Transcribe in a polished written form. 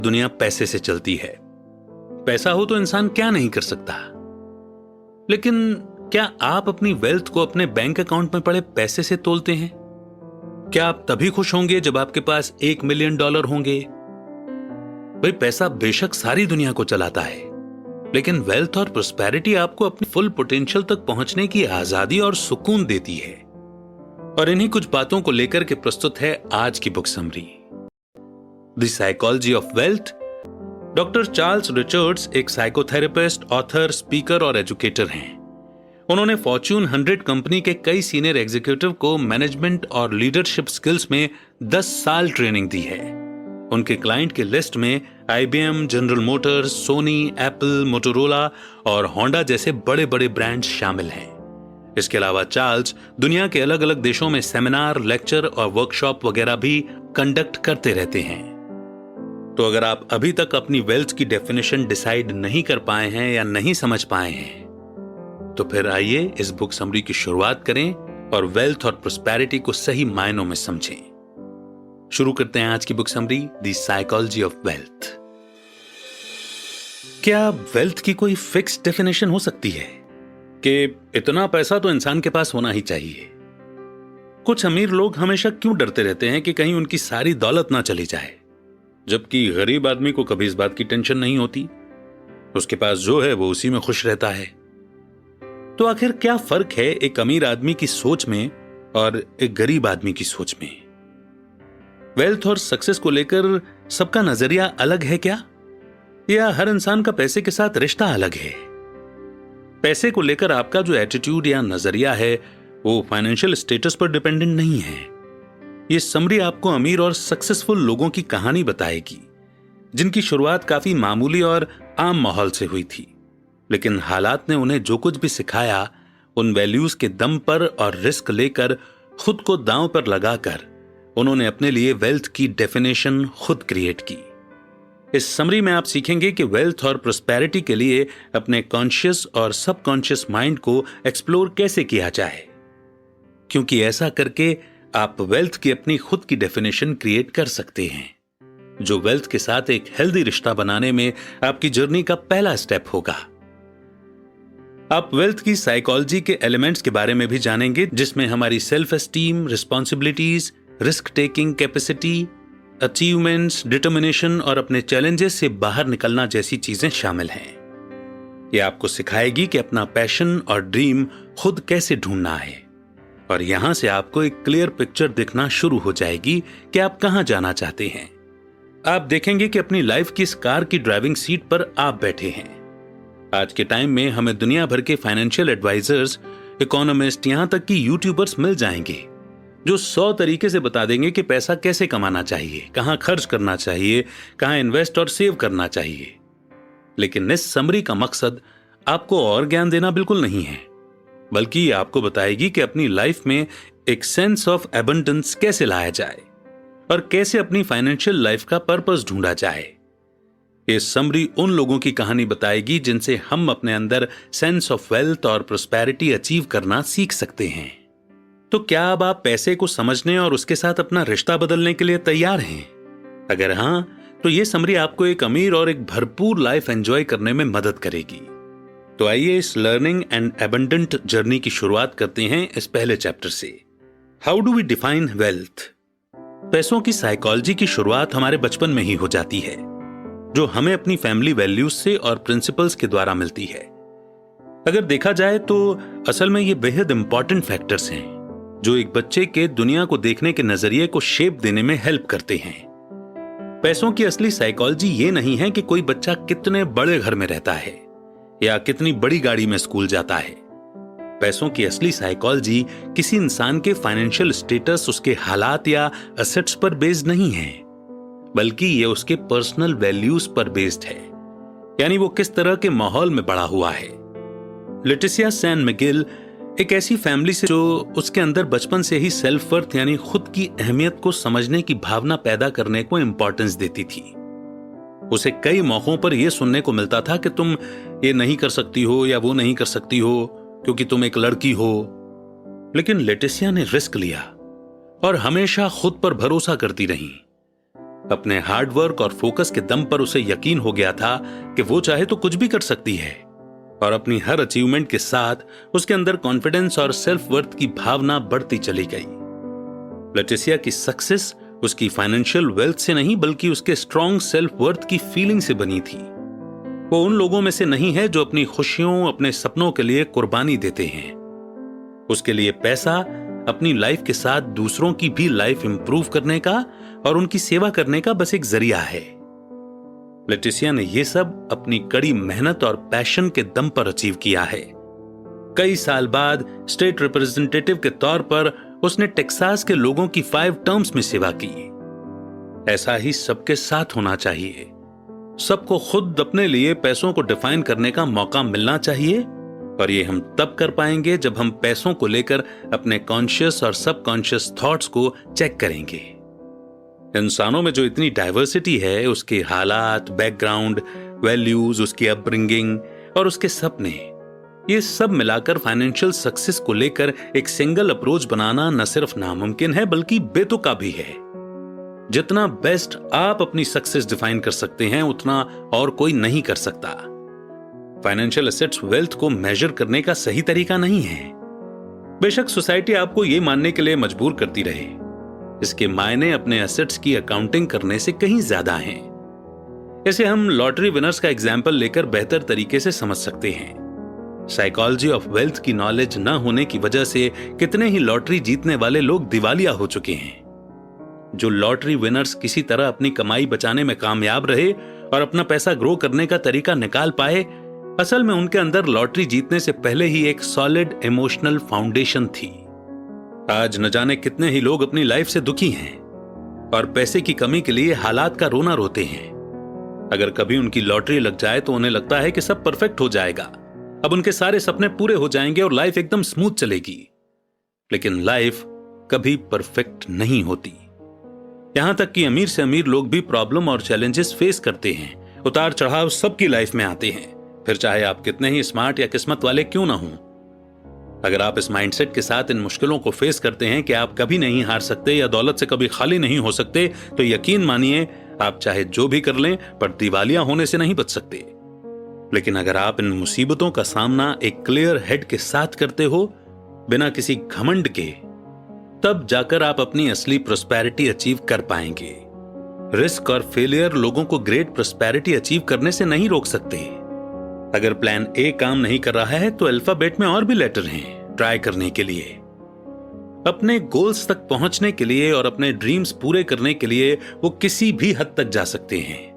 दुनिया पैसे से चलती है। पैसा हो तो इंसान क्या नहीं कर सकता। लेकिन क्या आप अपनी वेल्थ को अपने बैंक अकाउंट में पड़े पैसे से तोलते हैं? क्या आप तभी खुश होंगे जब आपके पास $1 मिलियन होंगे? भाई, पैसा बेशक सारी दुनिया को चलाता है, लेकिन वेल्थ और प्रोस्पेरिटी आपको अपनी फुल पोटेंशियल तक पहुंचने की आजादी और सुकून देती है। और इन्हीं कुछ बातों को लेकर के प्रस्तुत है आज की book summary, the psychology of wealth. Doctor Charles Richards एक साइकोथेरेपिस्ट, ऑथर, स्पीकर और एजुकेटर हैं। उन्होंने फॉर्च्यून 100 कंपनी के कई सीनियर एग्जीक्यूटिव को मैनेजमेंट और लीडरशिप स्किल्स में 10 साल ट्रेनिंग दी है। उनके क्लाइंट की लिस्ट में IBM, General Motors, Sony, Apple, Motorola और होंडा जैसे बड़े बड़े ब्रांड्स शामिल हैं। इसके अलावा चार्ल्स दुनिया के अलग अलग देशों में सेमिनार, लेक्चर और वर्कशॉप वगैरह भी कंडक्ट करते रहते हैं। तो अगर आप अभी तक अपनी वेल्थ की डेफिनेशन डिसाइड नहीं कर पाए हैं या नहीं समझ पाए हैं, तो फिर आइए इस बुक समरी की शुरुआत करें और वेल्थ और प्रोस्पेरिटी को सही मायनों में समझें। शुरू करते हैं आज की book summary, the psychology of wealth. क्या वेल्थ की कोई फिक्स डेफिनेशन हो सकती है कि इतना पैसा तो इंसान के पास होना ही चाहिए? कुछ अमीर लोग हमेशा क्यों डरते रहते हैं कि कहीं उनकी सारी दौलत ना चली जाए, जबकि गरीब आदमी को कभी इस बात की टेंशन नहीं होती। उसके पास जो है वो उसी में खुश रहता है। तो आखिर क्या फर्क है एक अमीर आदमी की सोच में और एक गरीब आदमी की सोच में? वेल्थ और सक्सेस को लेकर सबका नजरिया अलग है क्या, या हर इंसान का पैसे के साथ रिश्ता अलग है? पैसे को लेकर आपका जो एटीट्यूड या नजरिया है वो फाइनेंशियल स्टेटस पर डिपेंडेंट नहीं है। ये समरी आपको अमीर और सक्सेसफुल लोगों की कहानी बताएगी, जिनकी शुरुआत काफी मामूली और आम माहौल से हुई थी, लेकिन हालात ने उन्हें जो कुछ भी सिखाया, उन वैल्यूज के दम पर और रिस्क लेकर, खुद को दांव पर लगाकर उन्होंने अपने लिए वेल्थ की डेफिनेशन खुद क्रिएट की। इस समरी में आप सीखेंगे कि वेल्थ और प्रोस्पेरिटी के लिए अपने कॉन्शियस और सबकॉन्शियस माइंड को एक्सप्लोर कैसे किया जाए, क्योंकि ऐसा करके आप वेल्थ की अपनी खुद की डेफिनेशन क्रिएट कर सकते हैं, जो वेल्थ के साथ एक हेल्दी रिश्ता बनाने में आपकी जर्नी का पहला स्टेप होगा। आप वेल्थ की साइकोलॉजी के एलिमेंट्स के बारे में भी जानेंगे, जिसमें हमारी self esteem, responsibilities, risk taking capacity, achievements, determination और अपने चैलेंजेस से बाहर निकलना जैसी चीजें शामिल हैं। यह आपको सिखाएगी कि अपना पैशन और ड्रीम खुद कैसे ढूंढना है, और यहां से आपको एक क्लियर पिक्चर दिखना शुरू हो जाएगी कि आप कहां जाना चाहते हैं। आप देखेंगे कि अपनी लाइफ की इस कार की ड्राइविंग सीट पर आप बैठे हैं। आज के टाइम में हमें दुनिया भर के फाइनेंशियल एडवाइजर्स, इकोनॉमिस्ट, यहां तक कि यूट्यूबर्स मिल जाएंगे जो 100 तरीके से बता देंगे कि पैसा कैसे कमाना चाहिए, कहां खर्च करना चाहिए, कहां इन्वेस्ट और सेव करना चाहिए। लेकिन इस समरी का मकसद आपको और ज्ञान देना बिल्कुल नहीं है, बल्कि आपको बताएगी कि अपनी लाइफ में एक सेंस ऑफ एबंडेंस कैसे लाया जाए और कैसे अपनी फाइनेंशियल लाइफ का पर्पस ढूंढा जाए। ये समरी उन लोगों की कहानी बताएगी जिनसे हम अपने अंदर सेंस ऑफ वेल्थ और प्रोस्पेरिटी अचीव करना सीख सकते हैं। तो क्या अब आप पैसे को समझने और उसके साथ अपना रिश्ता बदलने के लिए तैयार हैं? अगर हां, तो ये समरी आपको एक अमीर और एक भरपूर लाइफ एंजॉय करने में मदद करेगी। तो आइए इस लर्निंग एंड एबंडेंट जर्नी की शुरुआत करते हैं इस पहले चैप्टर से, how do we define wealth. पैसों की साइकोलॉजी की शुरुआत हमारे बचपन में ही हो जाती है, जो हमें अपनी फैमिली वैल्यूज से और प्रिंसिपल्स के द्वारा मिलती है। अगर देखा जाए तो असल में ये बेहद इंपॉर्टेंट फैक्टर्स हैं जो एक बच्चे के दुनिया को देखने के नजरिए को शेप देने में हेल्प करते हैं। पैसों की असली साइकोलॉजी ये नहीं है कि कोई बच्चा कितने बड़े घर में रहता है या कितनी बड़ी गाड़ी में स्कूल जाता है। पैसों की असली साइकोलॉजी किसी इंसान के फाइनेंशियल स्टेटस, उसके हालात या एसेट्स पर बेस्ड नहीं है, बल्कि ये उसके पर्सनल वैल्यूज पर बेस्ड है, यानी वो किस तरह के माहौल में बड़ा हुआ है। लेटिसिया सैन मिगेल एक ऐसी फैमिली से जो उसके अंदर बचपन से ही सेल्फ वर्थ यानी खुद की अहमियत को समझने की भावना पैदा करने को इंपॉर्टेंस देती थी। उसे कई मौकों पर यह सुनने को मिलता था कि तुम ये नहीं कर सकती हो या वो नहीं कर सकती हो क्योंकि तुम एक लड़की हो। लेकिन लेटिसिया ने रिस्क लिया और हमेशा खुद पर भरोसा करती रही। अपने हार्डवर्क और फोकस के दम पर उसे यकीन हो गया था कि वो चाहे तो कुछ भी कर सकती है, और अपनी हर अचीवमेंट के साथ उसके अंदर कॉन्फिडेंस और सेल्फ वर्थ की भावना बढ़ती चली गई। लेटिसिया की सक्सेस उसकी फाइनेंशियल वेल्थ से नहीं बल्कि उसके स्ट्रॉन्ग सेल्फ वर्थ की फीलिंग से बनी थी। वो उन लोगों में से नहीं है जो अपनी खुशियों, अपने सपनों के लिए कुर्बानी देते हैं। उसके लिए पैसा अपनी लाइफ के साथ दूसरों की भी लाइफ इंप्रूव करने का और उनकी सेवा करने का बस एक जरिया है। लेटिसिया ने यह सब अपनी कड़ी मेहनत और पैशन के दम पर अचीव किया है। कई साल बाद स्टेट रिप्रेजेंटेटिव के तौर पर उसने टेक्सास के लोगों की 5 टर्म्स में सेवा की। ऐसा ही सबके साथ होना चाहिए। सबको खुद अपने लिए पैसों को डिफाइन करने का मौका मिलना चाहिए, और ये हम तब कर पाएंगे जब हम पैसों को लेकर अपने कॉन्शियस और सबकॉन्शियस थॉट्स को चेक करेंगे। इंसानों में जो इतनी डाइवर्सिटी है, उसके हालात, बैकग्राउंड, वैल्यूज, उसकी अपब्रिंगिंग और उसके सपने, ये सब मिलाकर फाइनेंशियल सक्सेस को लेकर एक सिंगल अप्रोच बनाना न सिर्फ नामुमकिन है बल्कि बेतुका भी है। जितना बेस्ट आप अपनी सक्सेस डिफाइन कर सकते हैं उतना और कोई नहीं कर सकता। फाइनेंशियल एसेट्स वेल्थ को मेजर करने का सही तरीका नहीं है। बेशक सोसाइटी आपको यह मानने के लिए मजबूर करती रहे, इसके मायने अपने एसेट्स की अकाउंटिंग करने से कहीं ज्यादा हैं। इसे हम लॉटरी विनर्स का एग्जाम्पल लेकर बेहतर तरीके से समझ सकते हैं। साइकोलॉजी ऑफ वेल्थ की नॉलेज न होने की वजह से कितने ही लॉटरी जीतने वाले लोग दिवालिया हो चुके हैं। जो लॉटरी विनर्स किसी तरह अपनी कमाई बचाने में कामयाब रहे और अपना पैसा ग्रो करने का तरीका निकाल पाए, असल में उनके अंदर लॉटरी जीतने से पहले ही एक सॉलिड इमोशनल फाउंडेशन थी। आज न जाने कितने ही लोग अपनी लाइफ से दुखी हैं और पैसे की कमी के लिए हालात का रोना रोते हैं। अगर कभी उनकी लॉटरी लग जाए तो उन्हें लगता है कि सब परफेक्ट हो जाएगा, अब उनके सारे सपने पूरे हो जाएंगे और लाइफ एकदम स्मूथ चलेगी। लेकिन लाइफ कभी परफेक्ट नहीं होती। यहां तक कि अमीर से अमीर लोग भी प्रॉब्लम और चैलेंजेस फेस करते हैं। उतार चढ़ाव सबकी लाइफ में आते हैं, फिर चाहे आप कितने ही स्मार्ट या किस्मत वाले क्यों ना हों। अगर आप इस माइंडसेट के साथ इन मुश्किलों को फेस करते हैं कि आप कभी नहीं हार सकते या दौलत से कभी खाली नहीं हो सकते, तो यकीन मानिए आप चाहे जो भी कर लें पर दिवालिया होने से नहीं बच सकते। लेकिन अगर आप इन मुसीबतों का सामना एक क्लियर हेड के साथ करते हो, बिना किसी घमंड के, तब जाकर आप अपनी असली प्रोस्पेरिटी अचीव कर पाएंगे। रिस्क और फेलियर लोगों को ग्रेट प्रोस्पेरिटी अचीव करने से नहीं रोक सकते। अगर प्लान ए काम नहीं कर रहा है तो अल्फाबेट में और भी लेटर हैं ट्राई करने के लिए। अपने गोल्स तक पहुंचने के लिए और अपने ड्रीम्स पूरे करने के लिए वो किसी भी हद तक जा सकते हैं।